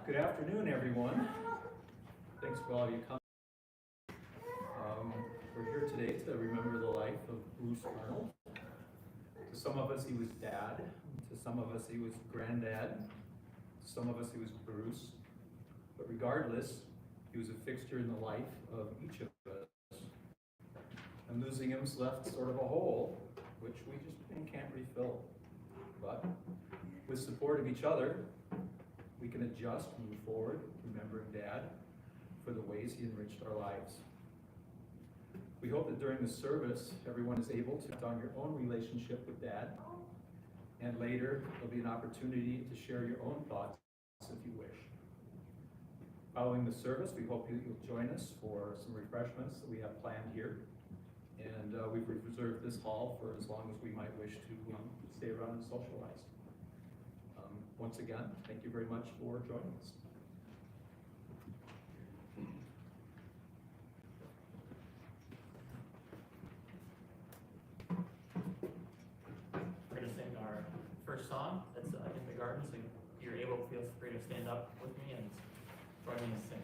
Good afternoon, everyone. Thanks for all of you coming. We're here today to remember the life of Bruce Arnold. To some of us, he was dad. To some of us, he was granddad. To some of us, he was Bruce. But regardless, he was a fixture in the life of each of us. And losing him's left sort of a hole, which we just can't refill. But with support of each other, we can adjust, move forward, remembering Dad for the ways he enriched our lives. We hope that during the service, everyone is able to on your own relationship with Dad, and later there'll be an opportunity to share your own thoughts if you wish. Following the service, we hope you'll join us for some refreshments that we have planned here, and we've reserved this hall for as long as we might wish to stay around and socialize. Once again, thank you very much for joining us. We're going to sing our first song. That's In the Garden, so if you're able, feel free to stand up with me and join me and sing.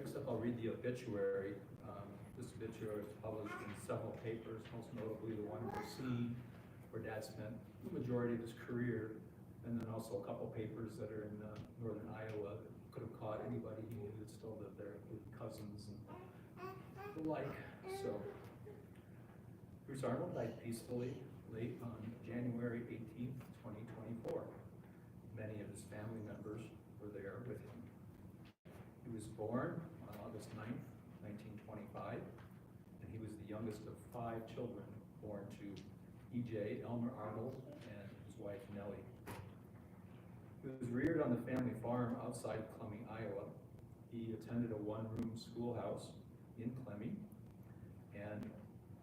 Next up, I'll read the obituary. This obituary was published in several papers, most notably the one for C, where Dad spent the majority of his career, and then also a couple papers that are in northern Iowa that could have caught anybody he knew that still lived there, including cousins and the like. So, Bruce Arnold died peacefully late on January 18th, 2024. Many of his family members were there with him. He was born on August 9th, 1925, and he was the youngest of 5 children born to E.J. Elmer Arnold and his wife Nellie. He was reared on the family farm outside Clemmy, Iowa. He attended a one-room schoolhouse in Clemmy, and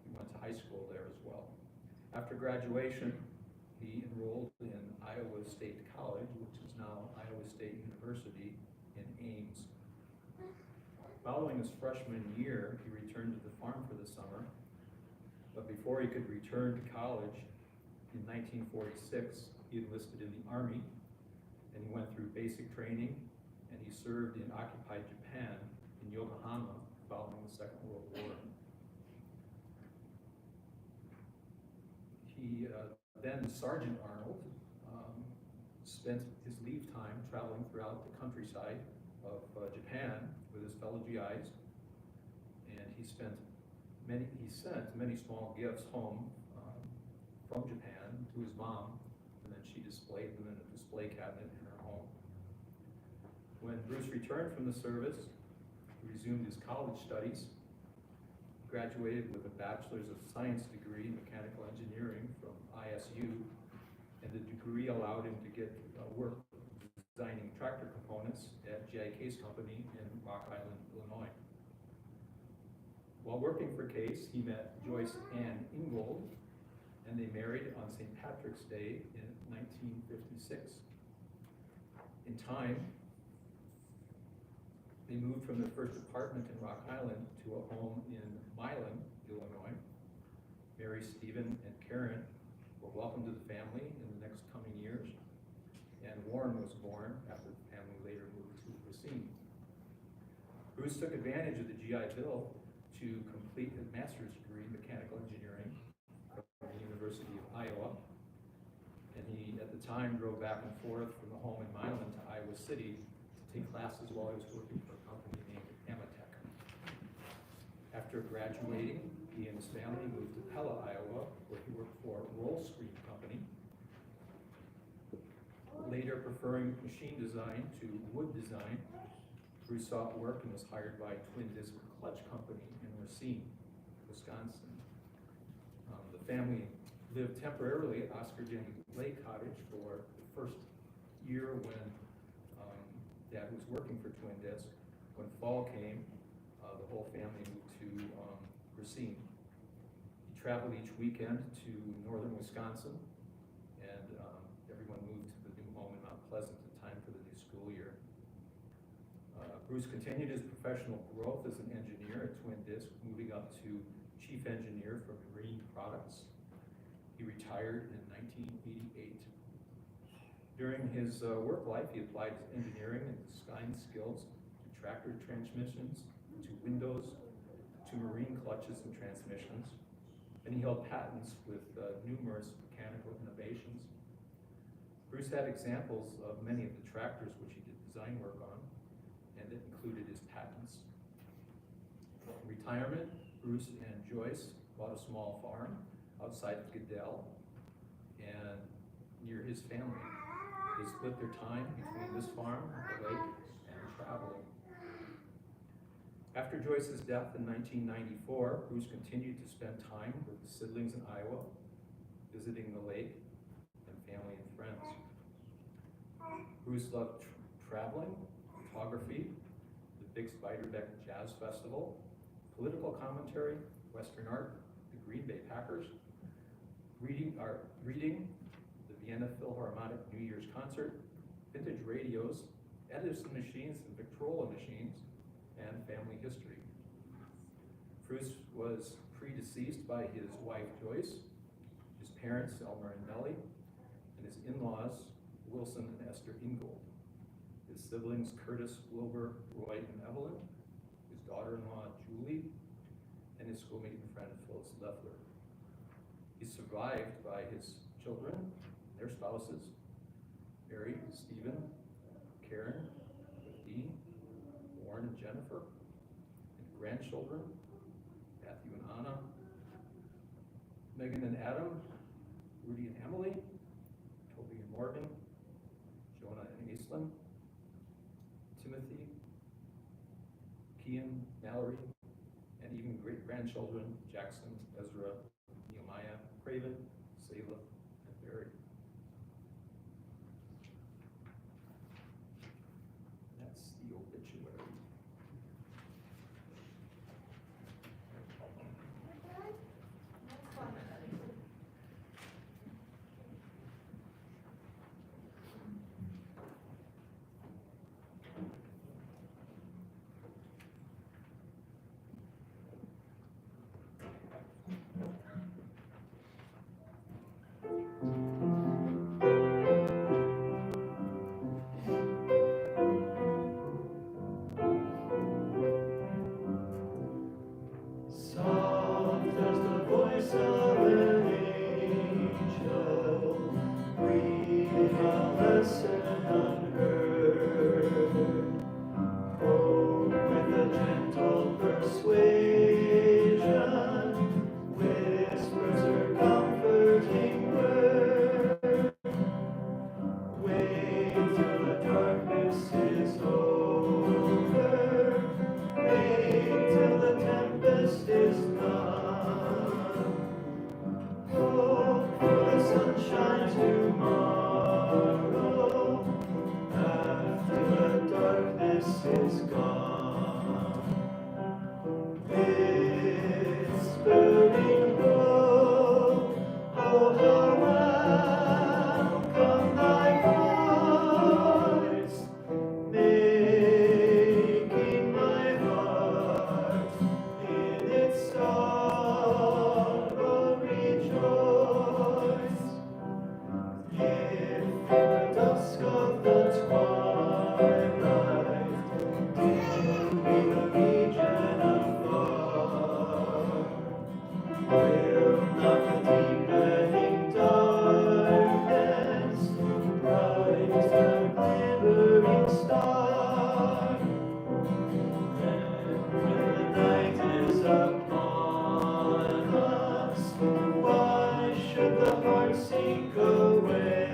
he went to high school there as well. After graduation, he enrolled in Iowa State College, which is now Iowa State University in Ames. Following his freshman year, he returned to the farm for the summer, but before he could return to college in 1946, he enlisted in the Army, and he went through basic training, and he served in occupied Japan in Yokohama following the Second World War. He, then Sergeant Arnold, spent his leave time traveling throughout the countryside of Japan with his fellow GIs, and he sent many small gifts home from Japan to his mom, and then she displayed them in a display cabinet in her home. When Bruce returned from the service, he resumed his college studies, graduated with a Bachelor's of Science degree in Mechanical Engineering from ISU, and the degree allowed him to get work designing tractor components at G.I. Case Company in Rock Island, Illinois. While working for Case, he met Joyce Ann Ingold, and they married on St. Patrick's Day in 1956. In time, they moved from their first apartment in Rock Island to a home in Milan, Illinois. Mary, Stephen, and Karen were welcomed to the family in the next coming years, and Warren was born after the family later moved to Racine. Bruce took advantage of the GI Bill to complete a master's degree in mechanical engineering from the University of Iowa, and he, at the time, drove back and forth from the home in Milan to Iowa City to take classes while he was working for a company named Amatech. After graduating, he and his family moved to Pella, Iowa, where he worked for a roll screen company, later preferring machine design to wood design. Bruce sought work and was hired by Twin Disc Clutch Company in Racine, Wisconsin. The family lived temporarily at Oscar Jenny Lake Cottage for the first year when Dad was working for Twin Disc. When fall came, the whole family moved to Racine. He traveled each weekend to northern Wisconsin, and everyone moved to the new home in Mount Pleasant in time for the new school year. Bruce continued his professional growth as an engineer at Twin Disc, moving up to chief engineer for marine products. He retired in 1988. During his work life, he applied his engineering and design skills to tractor transmissions, to windows, to marine clutches and transmissions, and he held patents with numerous mechanical innovations. Bruce had examples of many of the tractors which he did design work on, and it included his patents. In retirement, Bruce and Joyce bought a small farm outside of Goodell and near his family. They split their time between this farm, the lake, and traveling. After Joyce's death in 1994, Bruce continued to spend time with the siblings in Iowa, visiting the lake and family and friends. Bruce loved traveling, photography, the Big Spiderbeck Jazz Festival, political commentary, Western art, the Green Bay Packers, reading the Vienna Philharmonic New Year's concert, vintage radios, Edison machines and Victrola machines, and family history. Bruce was predeceased by his wife Joyce, his parents Elmer and Nellie, and his in-laws Wilson and Esther Ingold, his siblings Curtis, Wilbur, Roy, and Evelyn, his daughter-in-law Julie, and his schoolmate and friend Phyllis Leffler. He's survived by his children, their spouses, Mary, Stephen, Karen, Dean, Warren and Jennifer, and grandchildren, Matthew and Anna, Megan and Adam, Rudy and Emily, Toby and Morgan, Jonah and Aislinn, Timothy, Kian, Mallory, and even great-grandchildren, Jackson, Ezra, Nehemiah, Craven, Selah, and Barry. That's the obituary. sink away.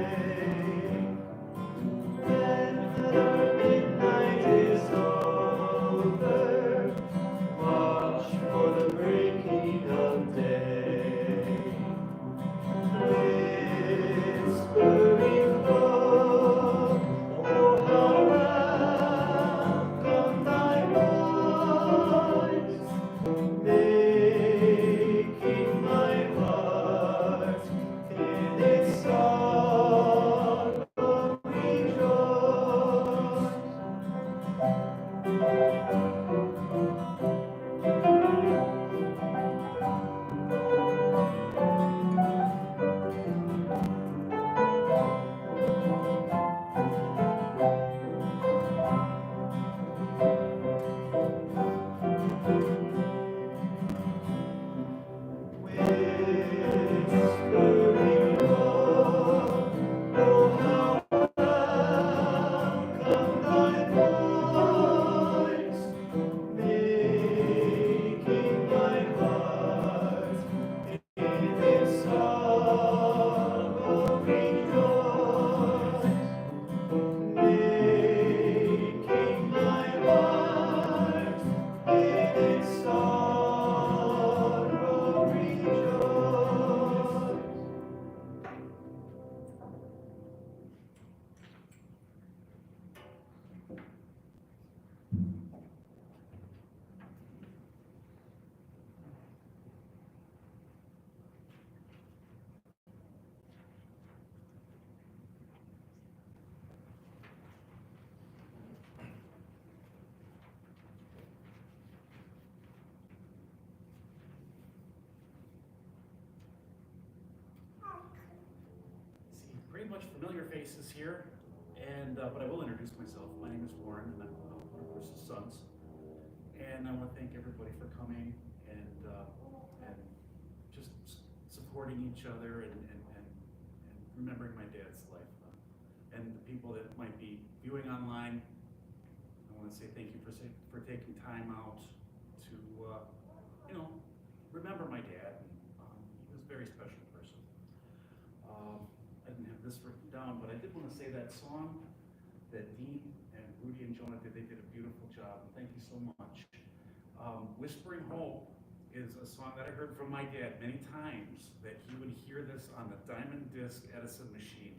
When our midnight is over, watch for the breaking of day. Whispering low, oh how welcome thy voice, making my heart in its sorrow rejoice. Whispering low, oh how welcome thy voice, making my heart in its sorrow rejoice, making my heart in its sorrow rejoice. See pretty much familiar faces here, and but I will introduce myself. My name is Warren, and I'm one of Bruce's sons. And I want to thank everybody for coming and just supporting each other and remembering my dad's life. And the people that might be viewing online, I want to say thank you for taking time out to remember my dad. He was a very special person. I didn't have this written down, but I did want to say that song that Dean and Rudy and Jonah did. They did a beautiful job, and thank you so much. Whispering Hope is a song that I heard from my dad many times, that he would hear this on the Diamond Disc Edison machine.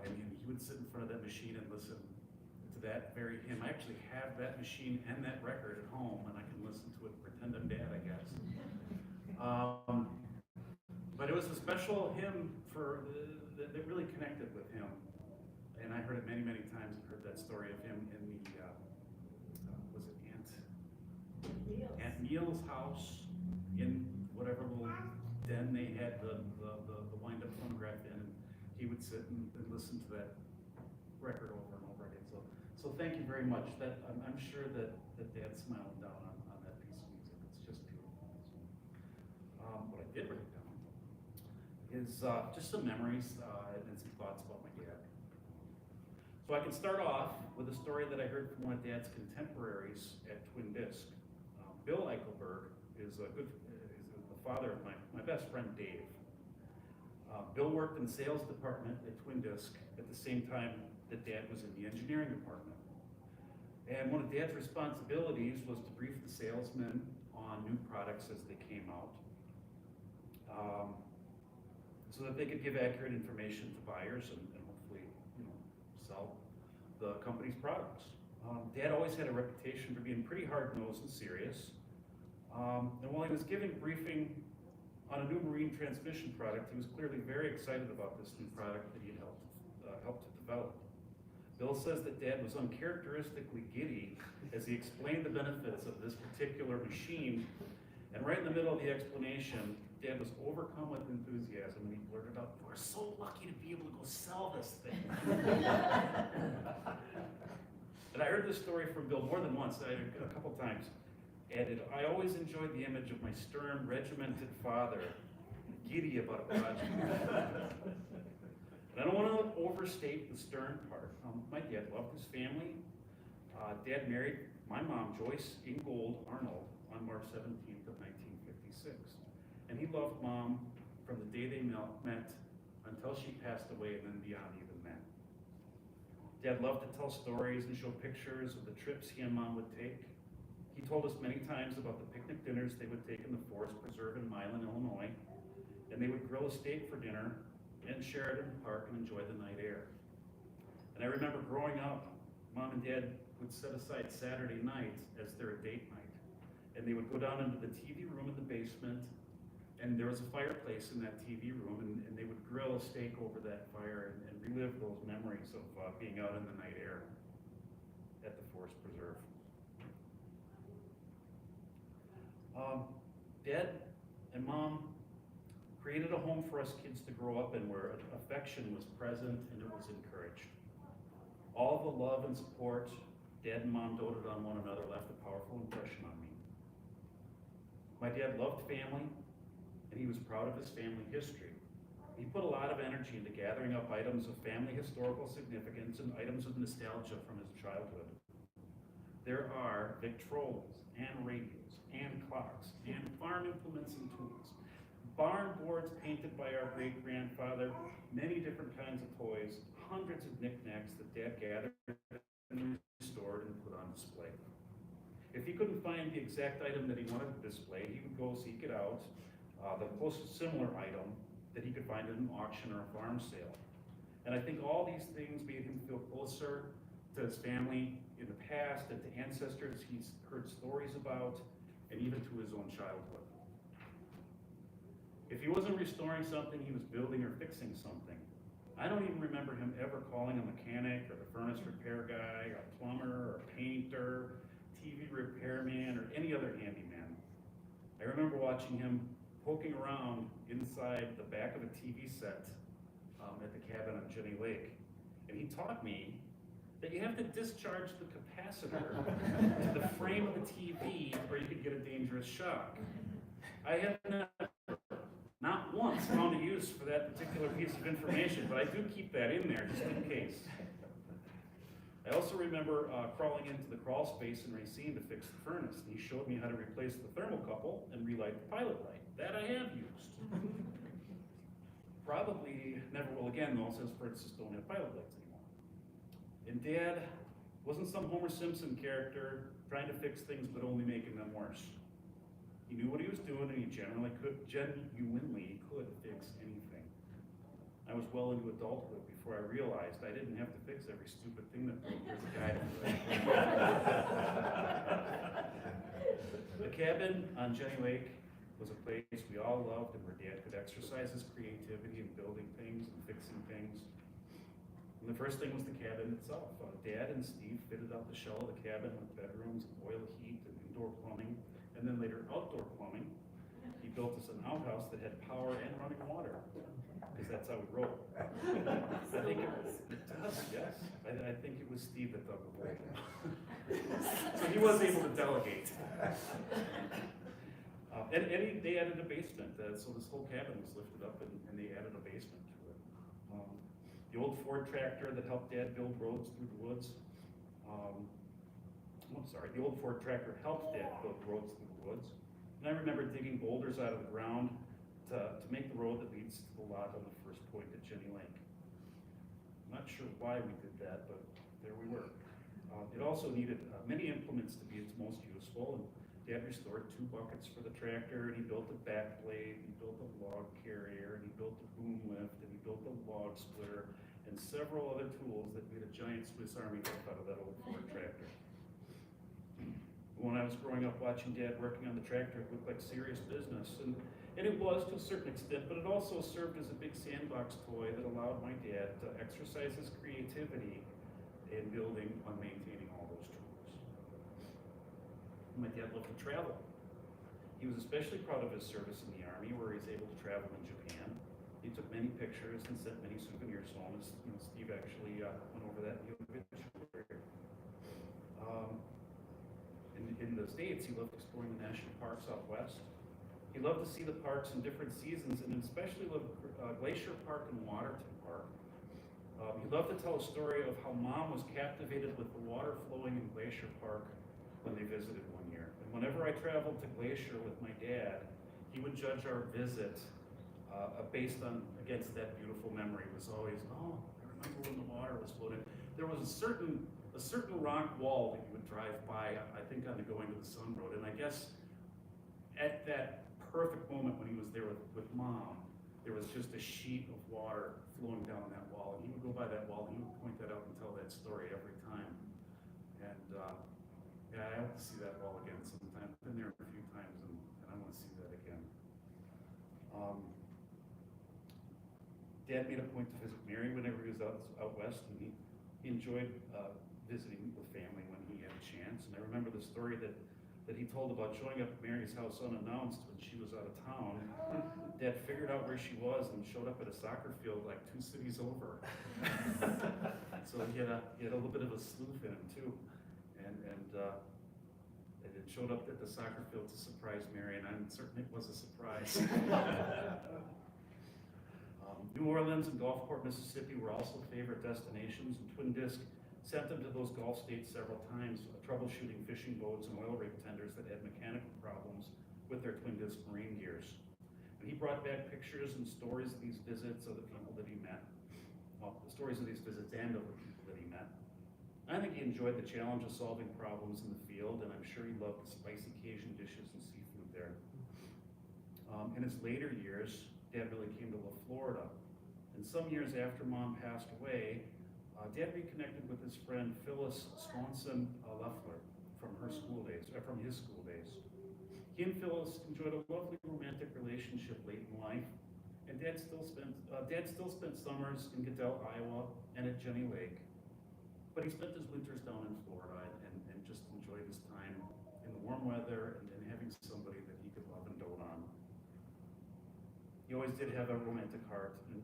And he would sit in front of that machine and listen to that very hymn. I actually have that machine and that record at home, and I can listen to it and pretend I'm dad, I guess. But it was a special hymn that really connected with him. And I heard it many, many times. I've heard that story of him in the, was it Aunt Neil's house, in whatever little den they had the wind-up phonograph in. And he would sit and listen to that record over and over again. So thank you very much. That I'm sure that Dad's smiling down on that piece of music. It's just beautiful. What I did write down is just some memories and some thoughts about my dad. So I can start off with a story that I heard from one of Dad's contemporaries at Twin Disc. Bill Eichelberg is the father of my best friend Dave. Bill worked in the sales department at Twin Disc at the same time that Dad was in the engineering department. And one of Dad's responsibilities was to brief the salesmen on new products as they came out, so that they could give accurate information to buyers and hopefully, sell the company's products. Dad always had a reputation for being pretty hard-nosed and serious. And while he was giving briefing on a new marine transmission product, he was clearly very excited about this new product that he had helped to develop. Bill says that Dad was uncharacteristically giddy as he explained the benefits of this particular machine, and right in the middle of the explanation, Dad was overcome with enthusiasm, and he blurted out, "We're so lucky to be able to go sell this thing." And I heard this story from Bill more than once, a couple times. Added, "I always enjoyed the image of my stern, regimented father, giddy about a project." And I don't want to overstate the stern part. My dad loved his family. Dad married my mom, Joyce Ingold Arnold, on March 17th of 1956. And he loved Mom from the day they met until she passed away, and then beyond even then. Dad loved to tell stories and show pictures of the trips he and Mom would take. He told us many times about the picnic dinners they would take in the Forest Preserve in Milan, Illinois, and they would grill a steak for dinner in Sheridan Park and enjoy the night air. And I remember growing up, Mom and Dad would set aside Saturday night as their date night. And they would go down into the TV room in the basement, and there was a fireplace in that TV room, and they would grill a steak over that fire and relive those memories of being out in the night air at the Forest Preserve. Dad and Mom created a home for us kids to grow up in where affection was present and it was encouraged. All the love and support Dad and Mom doted on one another left a powerful impression on me. My dad loved family, and he was proud of his family history. He put a lot of energy into gathering up items of family historical significance and items of nostalgia from his childhood. There are Victrolas and radios and clocks and farm implements and tools, barn boards painted by our great-grandfather, many different kinds of toys, hundreds of knickknacks that Dad gathered and restored and put on display. If he couldn't find the exact item that he wanted to display, he would go seek it out, the closest similar item that he could find at an auction or a farm sale. And I think all these things made him feel closer to his family in the past and to ancestors he's heard stories about, and even to his own childhood. If he wasn't restoring something, he was building or fixing something. I don't even remember him ever calling a mechanic or the furnace repair guy, or a plumber, or a painter, TV repairman, or any other handyman. I remember watching him poking around inside the back of a TV set at the cabin on Jenny Lake. And he taught me that you have to discharge the capacitor to the frame of the TV or you could get a dangerous shock. I have not once found a use for that particular piece of information, but I do keep that in there just in case. I also remember crawling into the crawl space in Racine to fix the furnace, and he showed me how to replace the thermocouple and relight the pilot light. That I have used. Probably never will again, though, since furnaces don't have pilot lights anymore. And Dad wasn't some Homer Simpson character trying to fix things but only making them worse. He knew what he was doing, and he genuinely could fix anything. I was well into adulthood before I realized I didn't have to fix every stupid thing that broke. There's a guy to do it. The cabin on Jenny Lake was a place we all loved and where Dad could exercise his creativity in building things and fixing things. And the first thing was the cabin itself. Dad and Steve fitted out the shell of the cabin with bedrooms, oil heat, and indoor plumbing, and then later outdoor plumbing. He built us an outhouse that had power and running water, because that's how we roll. I think it does, yes. I think it was Steve that dug the hole. So he was able to delegate. They added a basement, so this whole cabin was lifted up and they added a basement to it. The old Ford tractor that helped Dad build roads through the woods. The old Ford tractor helped Dad build roads through the woods. And I remember digging boulders out of the ground to make the road that leads to the lot on the first point at Jenny Lake. I'm not sure why we did that, but there we were. It also needed many implements to be its most useful, and Dad restored 2 buckets for the tractor, and he built a back blade, he built a log carrier, and he built a boom lift, and he built a log splitter, and several other tools that made a giant Swiss Army knife out of that old Ford tractor. When I was growing up watching Dad working on the tractor, it looked like serious business, and it was to a certain extent, but it also served as a big sandbox toy that allowed my dad to exercise his creativity in building and maintaining all those tools. My dad loved to travel. He was especially proud of his service in the Army, where he was able to travel in Japan. He took many pictures and sent many souvenirs home. Steve actually went over that in the obituary. In the States, he loved exploring the national parks out west. He loved to see the parks in different seasons, and especially loved Glacier Park and Waterton Park. He loved to tell a story of how Mom was captivated with the water flowing in Glacier Park when they visited one year. And whenever I traveled to Glacier with my dad, he would judge our visit based on, against that beautiful memory, was always, oh, I remember when the water was floating. There was a certain rock wall that you would drive by, I think on the Going to the Sun Road, and I guess at that perfect moment when he was there with Mom, there was just a sheet of water flowing down that wall, and he would go by that wall and he would point that out and tell that story every time. And yeah, I hope to see that wall again sometime. I've been there a few times and I want to see that again. Dad made a point to visit Mary whenever he was out west, and he enjoyed visiting with family when he had a chance. And I remember the story that he told about showing up at Mary's house unannounced when she was out of town. Dad figured out where she was and showed up at a soccer field like 2 cities over. So he had a little bit of a sleuth in him too, and it showed up at the soccer field to surprise Mary, and I'm certain it was a surprise. New Orleans and Gulfport, Mississippi were also favorite destinations, and Twin Disc sent them to those Gulf states several times, troubleshooting fishing boats and oil rig tenders that had mechanical problems with their Twin Disc marine gears. And he brought back pictures and stories of these visits of the people that he met. Well, the stories of these visits and of the people that he met. I think he enjoyed the challenge of solving problems in the field, and I'm sure he loved the spicy Cajun dishes and seafood there. In his later years, Dad really came to love Florida. And some years after Mom passed away, Dad reconnected with his friend Phyllis Swanson Leffler from his school days. He and Phyllis enjoyed a lovely romantic relationship late in life, and Dad still spent summers in Goodell, Iowa, and at Jenny Lake. But he spent his winters down in Florida and just enjoyed his time in the warm weather and having somebody that he could love and dote on. He always did have a romantic heart, and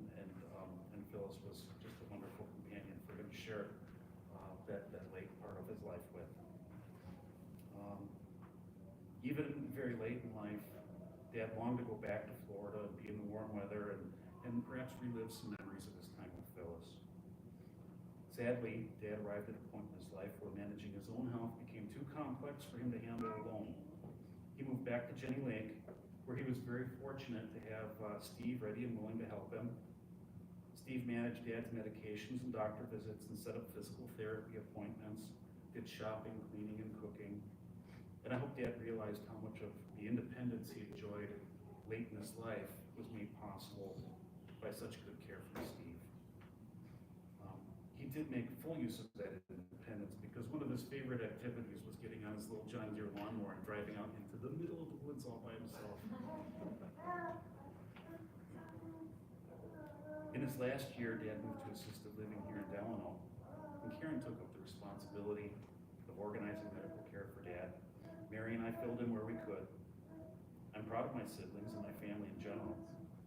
Phyllis was just a wonderful companion for him to share that late part of his life with. Even very late in life, Dad longed to go back to Florida and be in the warm weather and perhaps relive some memories of his time with Phyllis. Sadly, Dad arrived at a point in his life where managing his own health became too complex for him to handle alone. He moved back to Jenny Lake, where he was very fortunate to have Steve ready and willing to help him. Steve managed Dad's medications and doctor visits and set up physical therapy appointments, did shopping, cleaning, and cooking. And I hope Dad realized how much of the independence he enjoyed late in his life was made possible by such good care from Steve. He did make full use of that independence because one of his favorite activities was getting on his little John Deere lawnmower and driving out into the middle of the woods all by himself. In his last year, Dad moved to assisted living here in Delano, and Karen took up the responsibility of organizing medical care for Dad. Mary and I filled in where we could. I'm proud of my siblings and my family in general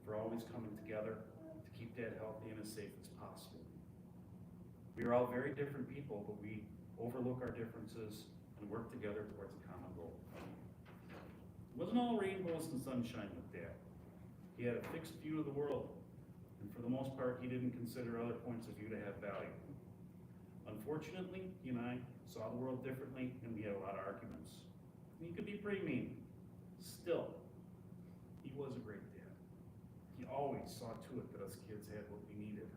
for always coming together to keep Dad healthy and as safe as possible. We are all very different people, but we overlook our differences and work together towards a common goal. It wasn't all rainbows and sunshine with Dad. He had a fixed view of the world, and for the most part, he didn't consider other points of view to have value. Unfortunately, he and I saw the world differently, and we had a lot of arguments. And he could be pretty mean. Still, he was a great dad. He always saw to it that us kids had what we needed.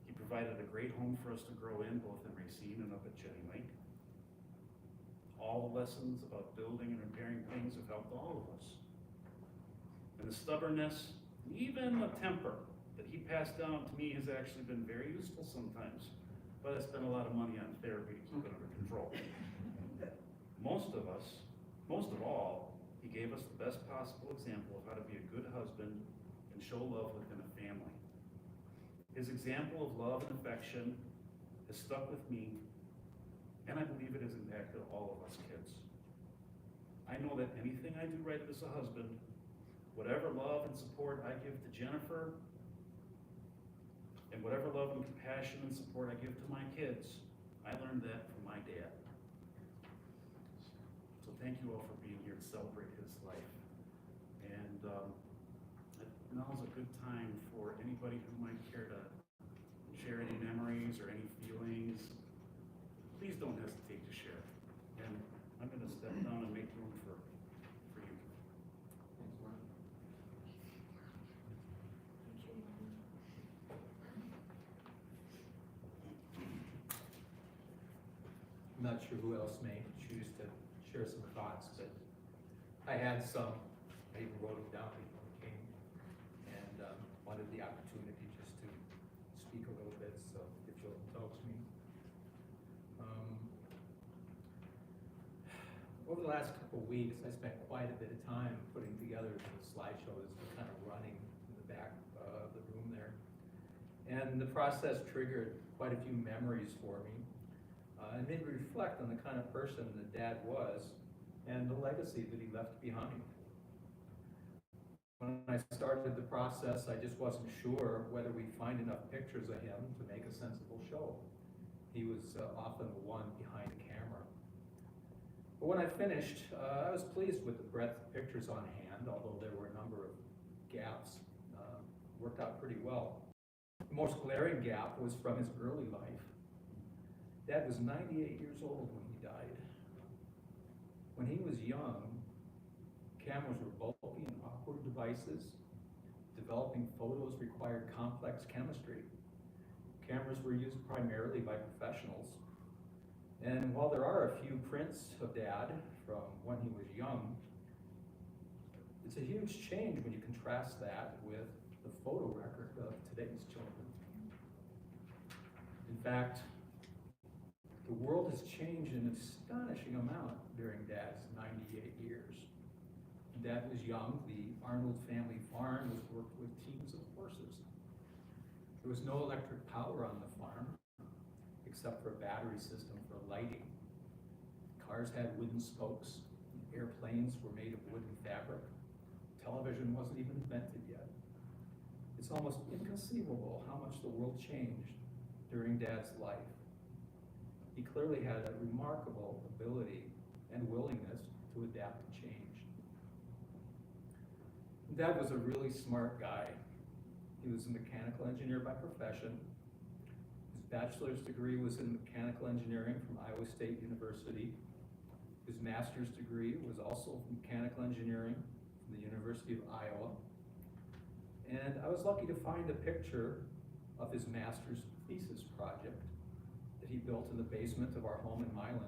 He provided a great home for us to grow in, both in Racine and up at Jenny Lake. All the lessons about building and repairing things have helped all of us. And the stubbornness, even the temper that he passed down to me has actually been very useful sometimes, but I spent a lot of money on therapy to keep it under control. Most of all, he gave us the best possible example of how to be a good husband and show love within a family. His example of love and affection has stuck with me, and I believe it has impacted all of us kids. I know that anything I do right as a husband, whatever love and support I give to Jennifer, and whatever love and compassion and support I give to my kids, I learned that from my dad. So thank you all for being here to celebrate his life. And now is a good time for anybody who might care to share any memories or any feelings. Please don't hesitate to share. And I'm going to step down and make room for you. Thanks, Mark. not sure who else may choose to share some thoughts, but I had some. I even wrote them down before I came, and wanted the opportunity just to speak a little bit, so if you'll indulge me. Over the last couple of weeks, I spent quite a bit of time putting together the slideshow that's been kind of running in the back of the room there. And the process triggered quite a few memories for me. And made me reflect on the kind of person that Dad was and the legacy that he left behind. When I started the process, I just wasn't sure whether we'd find enough pictures of him to make a sensible show. He was often the one behind the camera. But when I finished, I was pleased with the breadth of pictures on hand, although there were a number of gaps. Worked out pretty well. The most glaring gap was from his early life. Dad was 98 years old when he died. When he was young, cameras were bulky and awkward devices. Developing photos required complex chemistry. Cameras were used primarily by professionals. And while there are a few prints of Dad from when he was young, it's a huge change when you contrast that with the photo record of today's children. In fact, the world has changed an astonishing amount during Dad's 98 years. When Dad was young, the Arnold family farm was worked with teams of horses. There was no electric power on the farm, except for a battery system for lighting. Cars had wooden spokes. Airplanes were made of wooden fabric. Television wasn't even invented yet. It's almost inconceivable how much the world changed during Dad's life. He clearly had a remarkable ability and willingness to adapt to change. Dad was a really smart guy. He was a mechanical engineer by profession. His bachelor's degree was in mechanical engineering from Iowa State University. His master's degree was also mechanical engineering from the University of Iowa. And I was lucky to find a picture of his master's thesis project that he built in the basement of our home in Milan,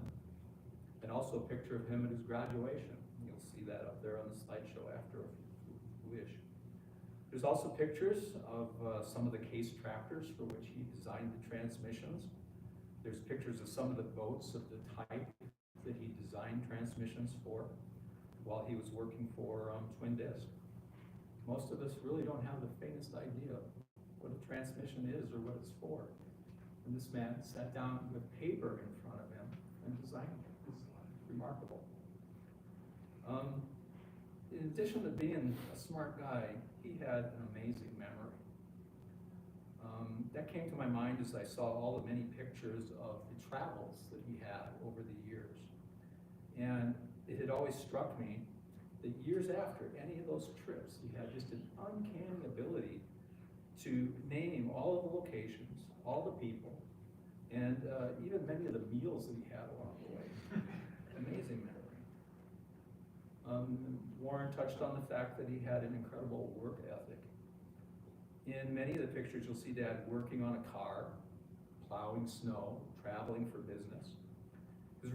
and also a picture of him at his graduation. You'll see that up there on the slideshow after if you wish. There's also pictures of some of the case tractors for which he designed the transmissions. There's pictures of some of the boats of the type that he designed transmissions for while he was working for Twin Disc. Most of us really don't have the faintest idea what a transmission is or what it's for. And this man sat down with paper in front of him and designed it. It's remarkable. In addition to being a smart guy, he had an amazing memory. That came to my mind as I saw all the many pictures of the travels that he had over the years. And it had always struck me that years after any of those trips, he had just an uncanny ability to name all of the locations, all the people, and even many of the meals that he had along the way. Amazing memory. Warren touched on the fact that he had an incredible work ethic. In many of the pictures, you'll see Dad working on a car, plowing snow, traveling for business. His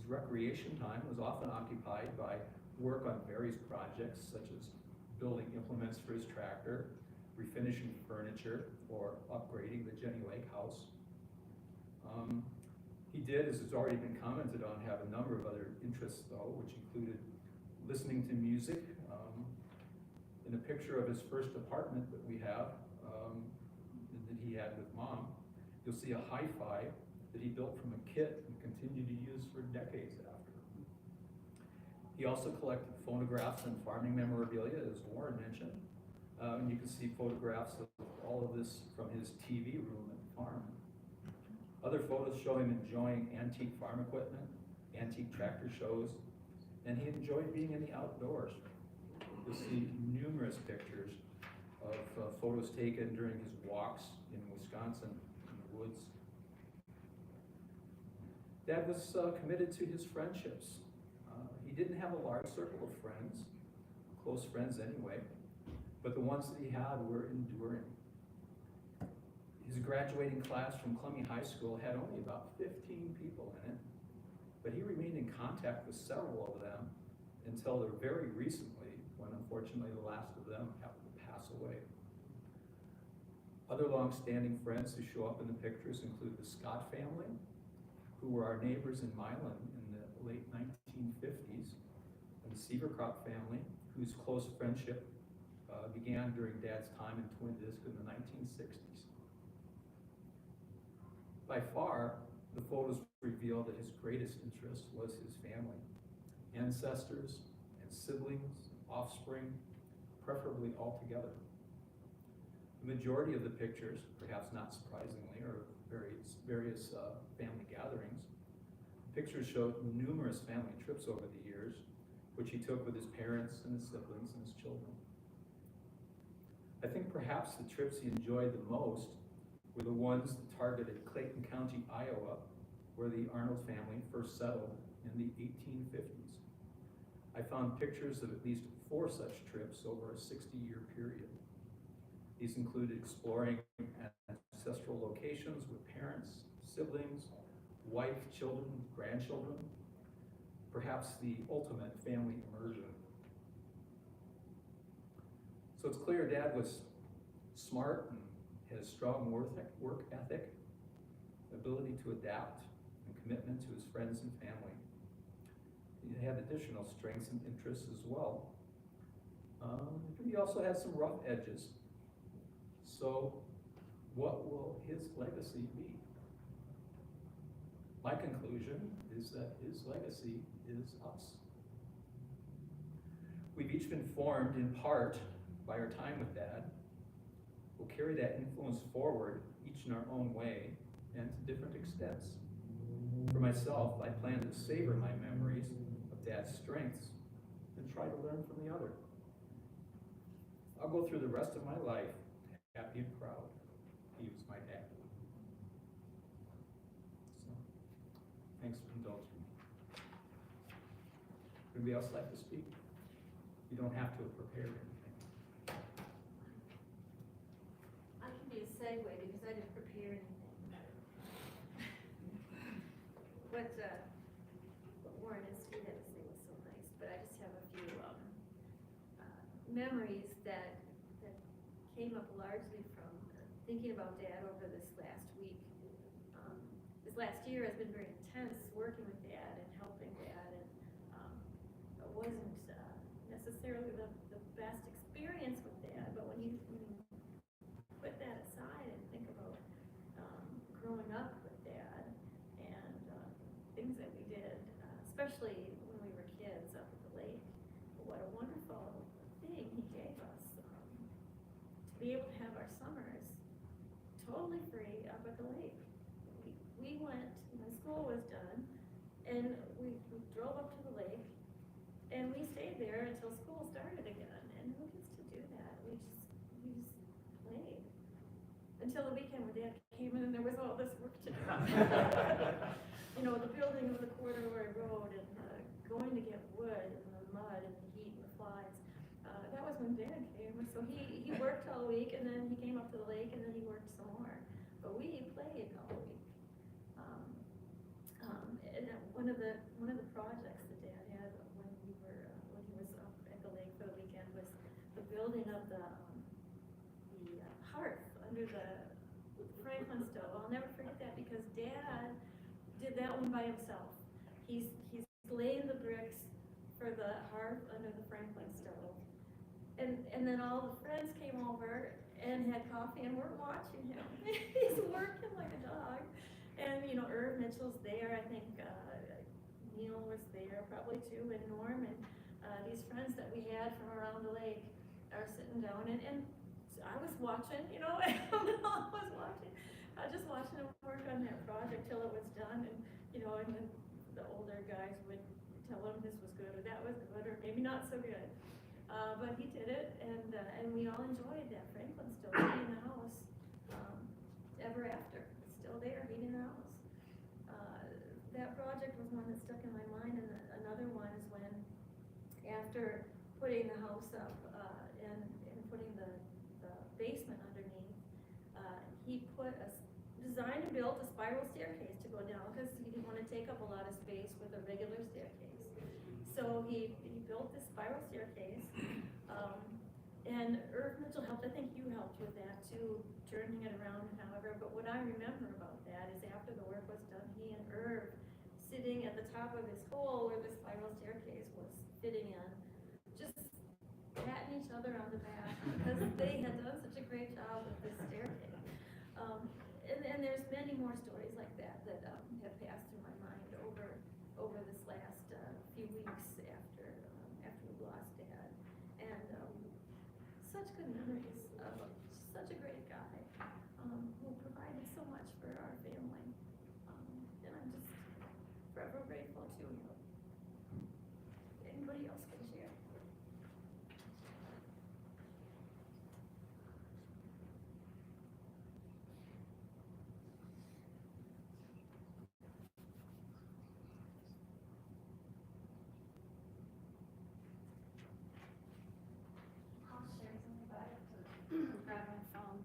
recreation time was often occupied by work on various projects, such as building implements for his tractor, refinishing furniture, or upgrading the Jenny Lake house. He did, as has already been commented on, have a number of other interests though, which included listening to music. In a picture of his first apartment that we have, that he had with Mom, you'll see a hi-fi that he built from a kit and continued to use for decades after. He also collected phonographs and farming memorabilia, as Warren mentioned. And you can see photographs of all of this from his TV room at the farm. Other photos show him enjoying antique farm equipment, antique tractor shows, and he enjoyed being in the outdoors. You'll see numerous pictures of photos taken during his walks in Wisconsin, in the woods. Dad was committed to his friendships. He didn't have a large circle of friends, close friends anyway, but the ones that he had were enduring. His graduating class from Columbia High School had only about 15 people in it, but he remained in contact with several of them until very recently, when unfortunately the last of them happened to pass away. Other long-standing friends who show up in the pictures include the Scott family, who were our neighbors in Milan in the late 1950s, and the Seavercrop family, whose close friendship began during Dad's time in Twin Disc in the 1960s. By far, the photos reveal that his greatest interest was his family, ancestors and siblings, offspring, preferably all together. The majority of the pictures, perhaps not surprisingly, are various family gatherings. Pictures show numerous family trips over the years, which he took with his parents and his siblings and his children. I think perhaps the trips he enjoyed the most were the ones that targeted Clayton County, Iowa, where the Arnold family first settled in the 1850s. I found pictures of at least 4 such trips over a 60-year period. These included exploring ancestral locations with parents, siblings, wife, children, grandchildren, perhaps the ultimate family immersion. So it's clear Dad was smart and had a strong work ethic, ability to adapt, and commitment to his friends and family. He had additional strengths and interests as well. He also had some rough edges. So what will his legacy be? My conclusion is that his legacy is us. We've each been formed in part by our time with Dad. We'll carry that influence forward, each in our own way and to different extents. For myself, I plan to savor my memories of Dad's strengths and try to learn from the other. I'll go through the rest of my life happy and proud. He was my dad. So, thanks for indulging me. Anybody else like to speak? You don't have to have prepared anything. I can be a segue because I didn't prepare anything. What Warren and Steve had to say was so nice, but I just have a few memories that came up largely from thinking about Dad over this last week. This last year has been very intense working with Dad and helping Dad, and it wasn't necessarily the best experience with Dad, but when you put that aside and think about growing up with Dad and things that we did, especially when we were kids up at the lake, what a wonderful thing he gave us. To be able to have our summers totally free up at the lake. We went when school was done, and we drove up to the lake, and we stayed there until school started again. And who gets to do that? We just played until the weekend when Dad came in and there was all this work to do. You know, the building of the corduroy road and going to get wood and the mud and the heat and the flies. That was when Dad came. So he worked all week, and then he came up to the lake, and then he worked some more. But we played all week. And one of the projects that Dad had when he was up at the lake for the weekend was the building of the hearth under the Franklin stove. I'll never forget that because Dad did that one by himself. He's laying the bricks for the hearth under the Franklin stove. And then all the friends came over and had coffee, and we're watching him. He's working like a dog. And, you know, Irv Mitchell's there, I think Neil was there probably too, and Norm, and these friends that we had from around the lake are sitting down, and I was watching, you know, I was watching. I was just watching him work on that project till it was done, and, you know, and then the older guys would tell him this was good, or that was good, or maybe not so good. But he did it, and we all enjoyed that. Franklin still heating the house ever after. It's still there, heating the house. That project was one that stuck in my mind, and another one is when, after putting the house up and putting the basement underneath, he designed and built a spiral staircase to go down because he didn't want to take up a lot of space with a regular staircase. So he built this spiral staircase, and Irv Mitchell helped, I think you helped with that too, turning it around and however, but what I remember about that is after the work was done, he and Irv sitting at the top of his hole where the spiral staircase was fitting in, just patting each other on the back because they had done such a great job with this staircase. And there's many more stories like that that have passed through my mind over this last few weeks after we lost Dad, and such good memories of such a great guy who provided so much for our family, and I'm just forever grateful to him. Anybody else can share? I'll share something about it. Grab my phone.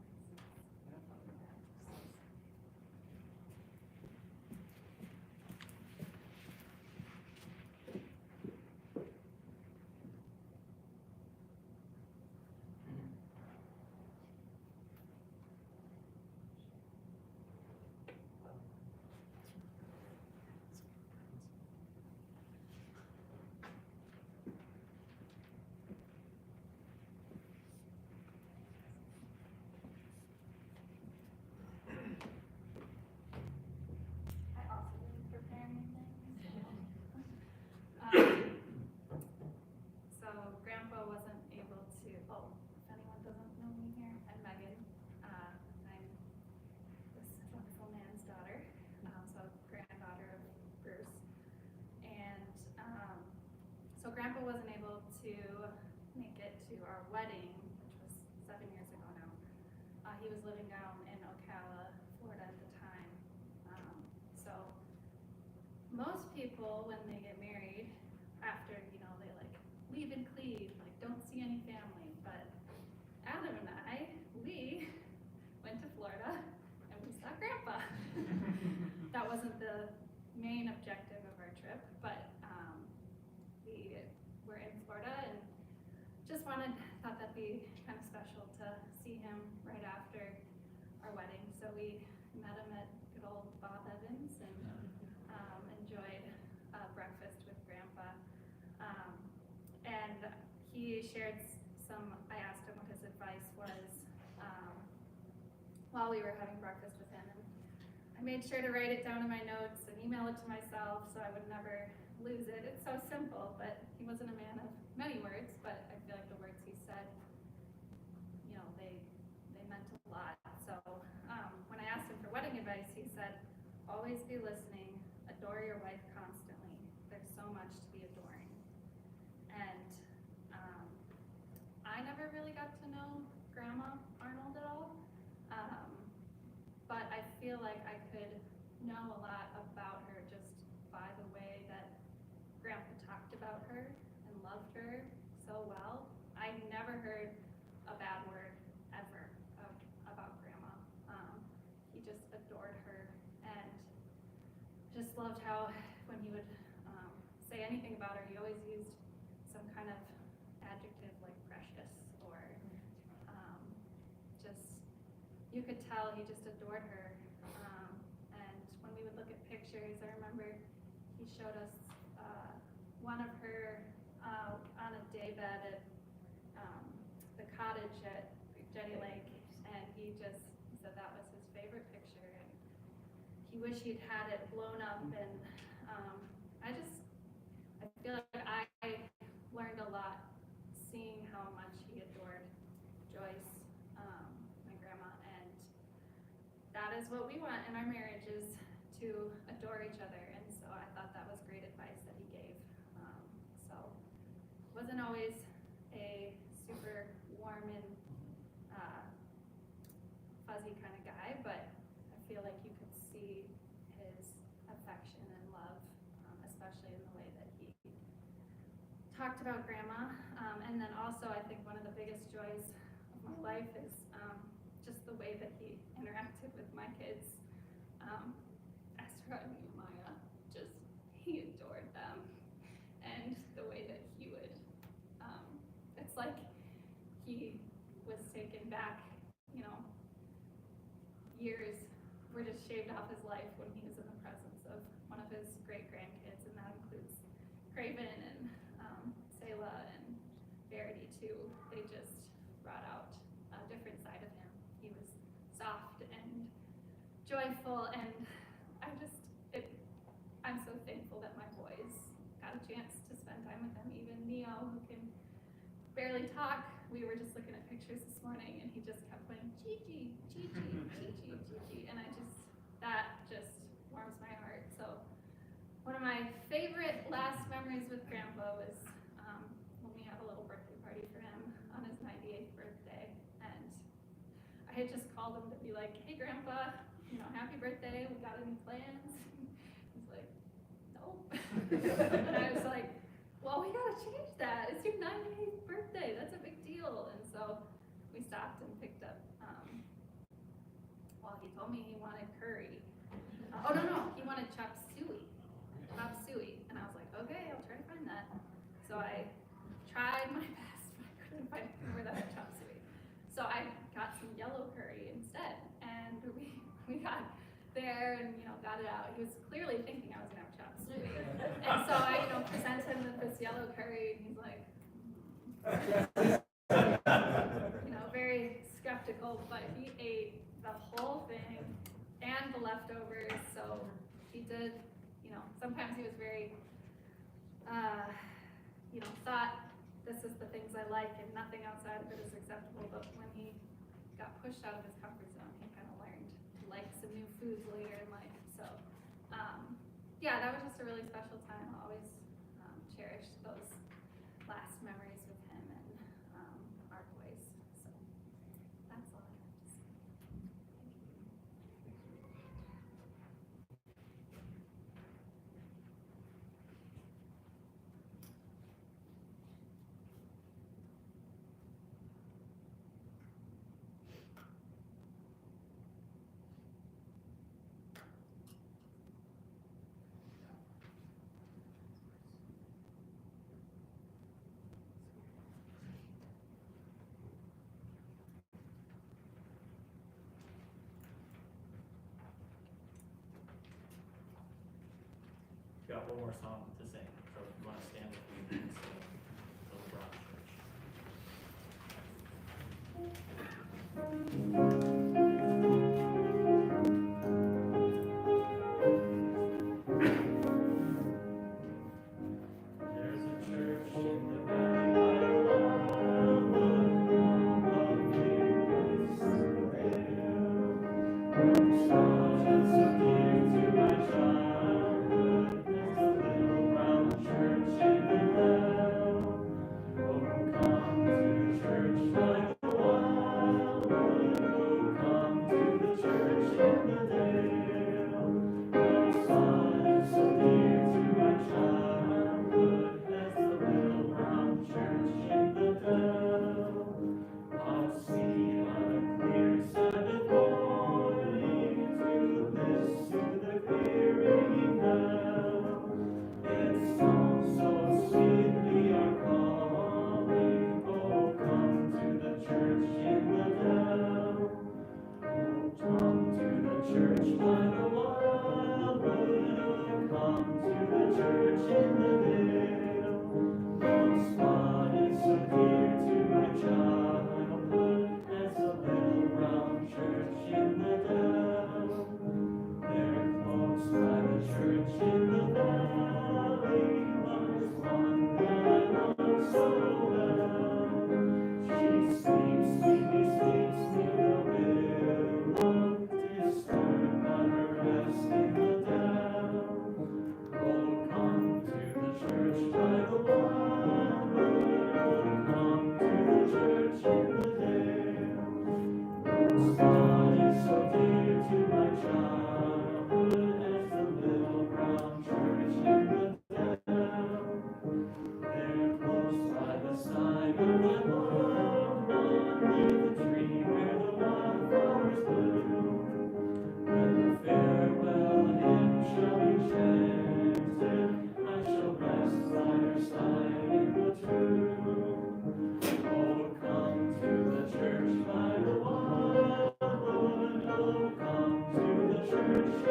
I also didn't prepare anything. So Grandpa wasn't able to, if anyone doesn't know me here, I'm Megan. I'm this wonderful man's daughter, so granddaughter of Bruce. And so Grandpa wasn't able to make it to our wedding, which was 7 years ago now. He was living down in Ocala, Florida at the time. So most people, when they get married, after, they like leave and cleave, like don't see any family. But Adam and I, we went to Florida and we saw Grandpa. That wasn't the main objective of our trip, but we were in Florida and just thought that'd be kind of special to see him right after our wedding. So we met him at good old Bob Evans and enjoyed breakfast with Grandpa. And he shared I asked him what his advice was while we were having breakfast with him. And I made sure to write it down in my notes and email it to myself so I would never lose it. It's so simple, but he wasn't a man of many words, but I feel like the words he said, they meant a lot. So when I asked him for wedding advice, he said, always be listening, adore your wife constantly. There's so much to be adoring. And I never really got to know Grandma Arnold at all, but I feel like I could know a lot about her just by the way that Grandpa talked about her and loved her so well. I never heard a bad word ever about Grandma. He just adored her and just loved how when he would say anything about her, he always used some kind of adjective like precious or you could tell he just adored her. And when we would look at pictures, I remember he showed us one of her on a daybed at the cottage at Jenny Lake, and he said that was his favorite picture, and he wished he'd had it blown up. And I feel like I learned a lot seeing how much he adored Joyce, my grandma, and that is what we want in our marriage, is to adore each other. And so I thought that was great advice that he gave. So wasn't always a super warm and fuzzy kind of guy, but I feel like you could see his affection and love, especially in the way that he talked about Grandma. And then also I think one of the biggest joys of my life is just the way that he interacted with my kids. Ezra and Nehemiah, just back, you know, years were just shaved off his life when he was in the presence of one of his great grandkids, and that includes Craven and Selah and Verity too. They just brought out a different side of him. He was soft and joyful, and I'm so thankful that my boys got a chance to spend time with him. Even Neo, who can barely talk, we were just looking at pictures this morning, and he just kept playing Chi-Chi, Chi-Chi, Chi-Chi, Chi-Chi, and that just warms my heart. So one of my favorite last memories with Grandpa was when we had a little birthday party for him on his 98th birthday, and I had just called him to be like, hey Grandpa, you know, happy birthday, we got any plans? He's like, no. And I was like, well, we gotta change that. It's your 98th birthday. That's a big deal. And so we stopped and picked up, well, he told me he wanted curry. No, he wanted chop suey. Chop suey. And I was like, okay, I'll try to find that. So I tried my best, but I couldn't find where that had chop suey. So I got some yellow curry instead. And we got there and, you know, got it out. He was clearly thinking I was gonna have chop suey. And so I, you know, present him with this yellow curry, and he's like, you know, very skeptical, but he ate the whole thing and the leftovers. So he did, you know, sometimes he was very, you know, thought this is the things I like and nothing outside of it is acceptable. But when he got pushed out of his comfort zone, he kind of learned to like some new foods later in life. So, yeah, that was just a really special time. I'll always cherish those last memories with him and our boys. So that's all I have to say. Got one more song to sing, so if you want to stand with me and sing Little Brown Church. There's a church in the valley I love, a lovely place there. Songs so dear to my childhood, there's a little brown church in the vale. Oh, come to the church like a wildwood, oh, come to the church in the dale. No song is so dear to my childhood as the little brown church in the dale. I'll see on a clear Sabbath morning to this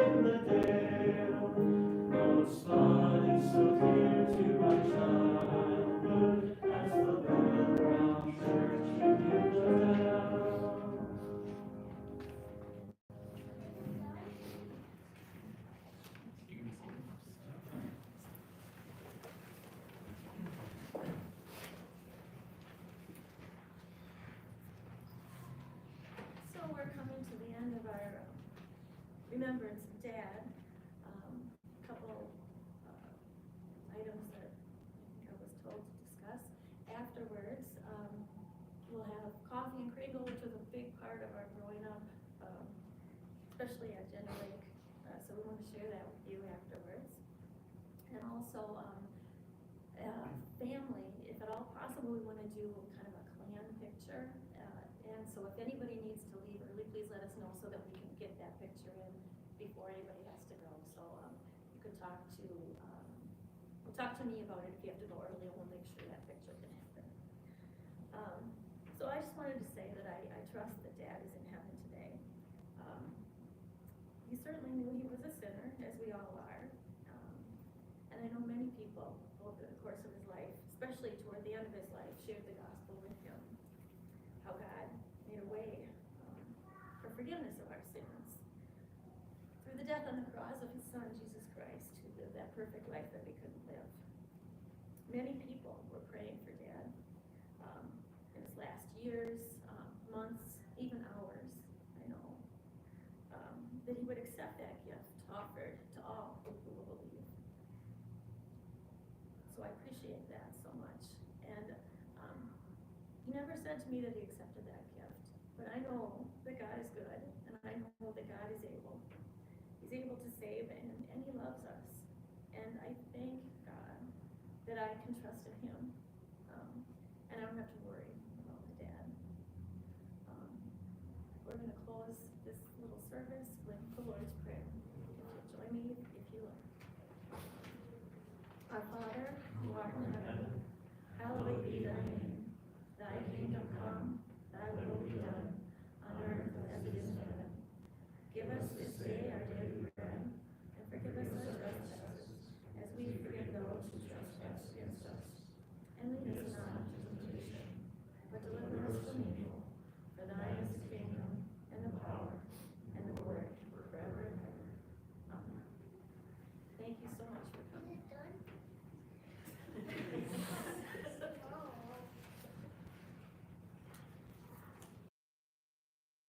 in the dale. Oh, spot is so dear to my childhood as the little brown church in the dell. So we're coming to the end of our remembrance of Dad. Couple items that I was told to discuss. Afterwards, we'll have coffee and kringle, which was a big part of our growing up, especially at Jenny Lake. So we want to share that with you afterwards. And also, family, if at all possible, we want to do kind of a clan picture. And so if anybody needs to leave early, please let us know so that we can get that picture in before anybody has to go. So you could talk to me about it if you have to go early, and we'll make sure that picture can happen. So I just wanted to say that I trust that Dad is in heaven today. He certainly knew he was a sinner, as we all are. And I know many people over the course of his life, especially toward the end of his life, shared the gospel with him. How God made a way for forgiveness of our sins through the death on the cross of his Son, Jesus Christ, who lived that perfect life that we couldn't live. Many people were praying for Dad in his last years, months, even hours, I know, that he would accept that gift offered to all who will believe. So I appreciate that so much. And he never said to me that he